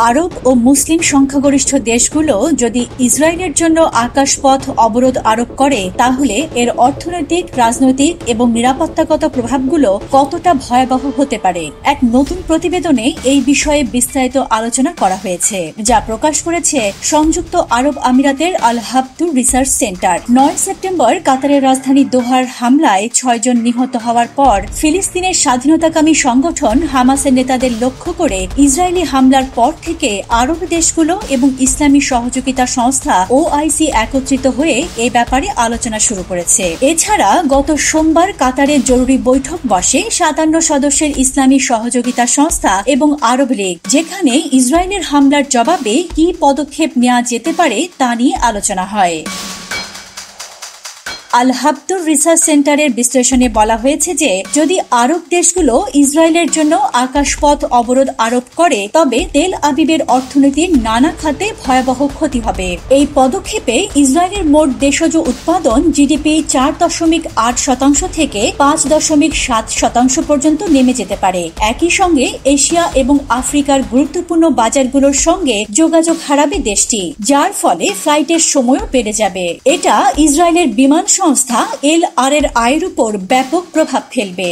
আরব ও মুসলিম সংখ্যাগরিষ্ঠ দেশগুলো যদি ইসরায়েলের জন্য আকাশপথ অবরোধ আরোপ করে তাহলে এর অর্থনৈতিক, রাজনৈতিক এবং নিরাপত্তাগত প্রভাবগুলো কতটা ভয়াবহ হতে পারে। এক নতুন প্রতিবেদনে এই বিষয়ে বিস্তারিত আলোচনা করা হয়েছে, যা প্রকাশ করেছে সংযুক্ত আরব আমিরাতের আল হাবতুর রিসার্চ সেন্টার। 9 সেপ্টেম্বর কাতারের রাজধানী দোহার হামলায় 6 জন নিহত হওয়ার পর ফিলিস্তিনের স্বাধীনতাকামী সংগঠন হামাসের নেতাদের লক্ষ্য করে ইসরায়েলি হামলার পর থেকে আরব দেশগুলো এবং ইসলামী সহযোগিতা সংস্থা ওআইসি একত্রিত হয়ে এ ব্যাপারে আলোচনা শুরু করেছে। এছাড়া গত সোমবার কাতারে জরুরি বৈঠক বসে 57 সদস্যের ইসলামী সহযোগিতা সংস্থা এবং আরব লীগ, যেখানে ইসরায়েলের হামলার জবাবে কি পদক্ষেপ নেওয়া যেতে পারে তা নিয়ে আলোচনা হয়। আল হাবতুর রিসার্চ সেন্টারের বিশ্লেষণে বলা হয়েছে যে যদি আরব দেশগুলো ইসরায়েলের জন্য আকাশপথ অবরোধ আরোপ করে তবে তেল আবিবের অর্থনীতির নানা খাতে ভয়াবহ ক্ষতি হবে। এই পদক্ষেপে ইসরায়েলের মোট দেশজ উৎপাদন জিডিপি 4.8% থেকে 5.7% পর্যন্ত নেমে যেতে পারে। একই সঙ্গে এশিয়া এবং আফ্রিকার গুরুত্বপূর্ণ বাজারগুলোর সঙ্গে যোগাযোগ হারাবে দেশটি, যার ফলে ফ্লাইটের সময়ও বেড়ে যাবে। এটা ইসরায়েলের বিমান সংস্থা এল-আর এর আয়ের উপর ব্যাপক প্রভাব ফেলবে।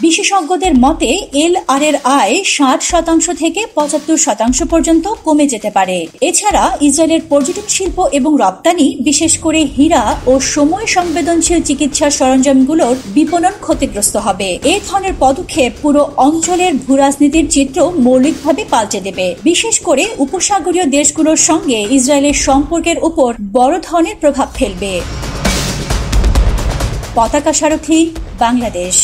বিশেষজ্ঞদের মতে এল-আর এর আয় 60% থেকে 75% পর্যন্ত কমে যেতে পারে। এছাড়া ইসরায়েলের পর্যটন শিল্প এবং রপ্তানি, বিশেষ করে হীরা ও সময় সংবেদনশীল চিকিৎসা সরঞ্জামগুলোর বিপণন ক্ষতিগ্রস্ত হবে। এই ধরনের পদক্ষেপ পুরো অঞ্চলের ভূরাজনীতির চিত্র মৌলিকভাবে পাল্টে দেবে। বিশেষ করে উপসাগরীয় দেশগুলোর সঙ্গে ইসরায়েলের সম্পর্কের উপর বড় ধরনের প্রভাব ফেলবে। পতাকা সারথী, বাংলাদেশ।